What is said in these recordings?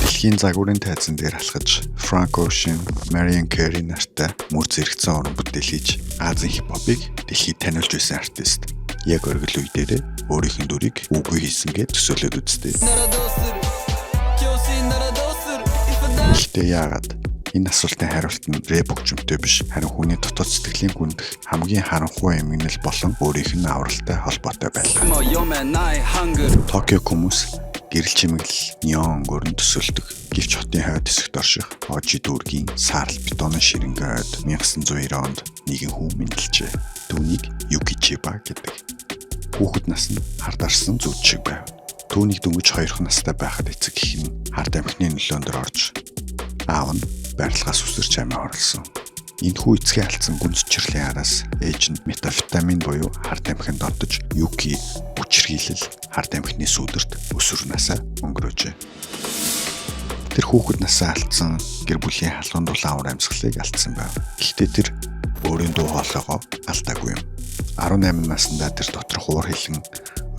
Дэлхийн загварын тайзан дээр алхаж Frank Ocean, Mariah Carey нартай мөр зэрэгцэн уран бүтээл хийж Азийн хипхопыг дэлхийд таниулж байсан артист. Яг оргил үе дээр өөрийнх нь дүрийг үгүй хийсэнгээ төсөөлөд үзтээ. Гэхдээ яагаад энэ асуултын хариулт нь рэп хөгжмөнтэй биш, харин хүний дотоод сэтгэлийн гүндэх хамгийн харанхуй эмгэнэл болон өөрийнх нь авралтай холбоотой байлаа. Токио хүмүүс гэрэл чимэглэл неон өнгөөр нь төсөөлдөг. Гэвч хотын хавьд хэсэгт орших Ожи дүүргийн саарл бетонын ширэнгээд 1990 онд нэгэн хүн мэндэлжээ. Түүнийг Юки Чиба гэдэг. Хүүхэд наснд хардарсан зүуд шиг байв. Түүнийг дөнгөж 2 настай байхад эцэг гэх нь хард амхны нөлөөнд орж аав нь барилгаас үсэрч амиа орлсон. Энэхүү эцгийн алдсан гүнз чирлийн араас ээж нь метамфетамин буюу хард амхинд донтож Юки хүчирхийлэл хард амхны сүудэрт өсвөрнасаа өнгөрөөжээ. Тэр хүүхэд насаа алдсан гэр бүлийн халуун дулаан уур амьсгалыг алдсан байв. Гэхдээ тэр өөрийн дуу хоолойгоо алдаагүй юм. 18 наснда тэр доторх уур хилэн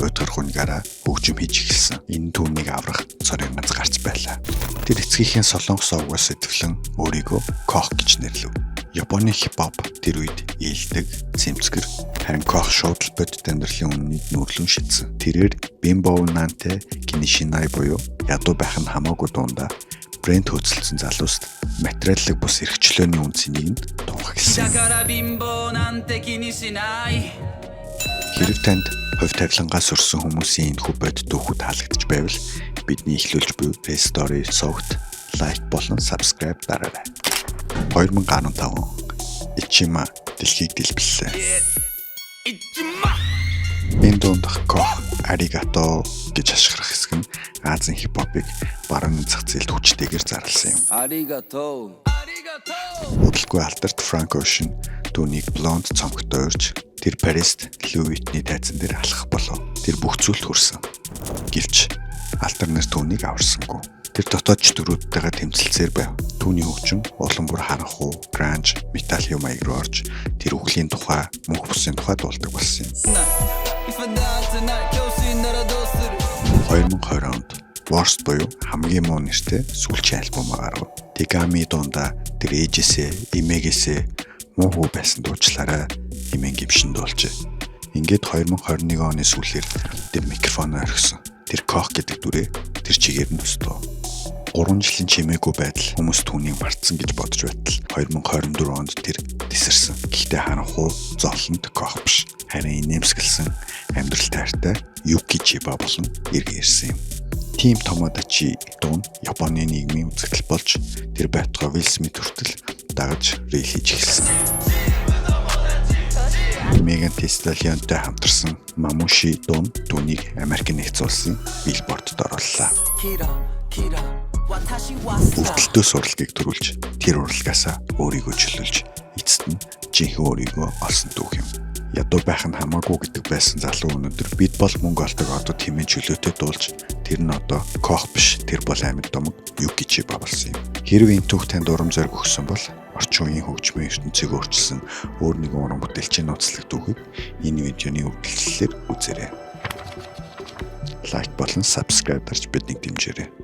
уйдгар хүнгаараа хөгжим хийж эхэлсэн. Энэ түүнийг аврах цорын ганц гарц байлаа. Тэр эцгийнхээ солонгос овгоос сэтгэлэн өөрийгөө Кох гэж нэрлэв. Японы хипхоп тэр үед ээлдэг, цэмцгэр, харин Кох шууд л бодит амьдралын үннийг нүрлэн шидсэн. Тэрээр Bimbo Nante Kinishinae буюу ядуу байх нь хамаагүй дундаа брэнд хөдөлсөн залууст материаллык бус эрхчлөөний үндсийг нь тунхагласан. Хэрэг танд хувь тавилангаас өрсөн хүмүүсийн энэхүү бодит дүүхүүд таалагдж байвал бидний эхлүүлж буй Story согт лайк болон subscribe дараарай. 2015 он Ичима дэлхийг дэлбэллээ. Энэ дунд Кох аригато гэж ашиглах хэсэг нь Азийн хипхопыг баруун зах зээлд хүчтэйгээр зарласан юм. Удалгүй алдарт Frank Ocean түүнийг блонд цомогтой урьж тэр Парист Louis Vuitton-ы тайзан дээр алхах болов. Тэр бүх зүйлд хүрсэн. Гэвч алдар нар түүнийг аварсангүй. Тэр дотоодч дөрүүдтэйгээ тэмцэлцээр байв. Түүний хөгжим улам бүр харанхуй, гранж, металл маяг руу орж тэр үхлийн тухай, мөнх бусын тухай дуулдаг болсон юм. 2020 онд Worst буюу хамгийн муу нэртэй сүүлчийн альбом гарав. Tegami дундаа тэр ээжээсээ, эмээгээсээ муу хүү байсан дуучлаараа хэмээн гимшин дуулжээ. Ингээд 2021 оны сүүлээр тэр микрофоноо орхисон. Тэр Кох гэдэг дүрээ тэр чигээр нь өстөө. 3 жилийн чимээгүй байдал хүмүүс түүнийг мартсан гэж бодож байтал 2024 онд тэр тесэрсэн. Гэхдээ харанхуй зовлонт Кох биш. Харин инээмсэглсэн амьдрал тайртай Юки Чиба болон эргэн ирсэн юм. Тим Томодачи дуун Японы нийгмийн үзэгдэл болж тэр байтугай Will Smith хүртэл дагаж рил хийж эхэлсэн. Megan Thee Stallionтэй хамтарсан Mamushi дуун түүнийг Америк нэгдсэн улсын Billboard-д орууллаа. Өвдөлтөө сурлагыг төрүүлж тэр урлагаасаа өөрийгөө чөлөөлж эцэст нь жинхэнэ өөрийгөө олсон дүүх юм. Ядуу байх нь хамаагүй гэдэг байсан залуу өнөөдөр бид бол мөнгө олдог одоо тэмээн чөлөөтэй дуулж тэр нь одоо Кох биш тэр бол амьд домог Юки Чиба болсон юм. Хэрвээ энэ түүх танд урам зориг өгсөн бол орчин үеийн хөгжмийн ертөнцийг өөрчилсөн өөр нэгэн уран бүтээлчийн нууцлах түүхийг энэ видеоны үргэлжлэлээр үзээрэй. Лайк болон subscribe дарж биднийг дэмжээрэй.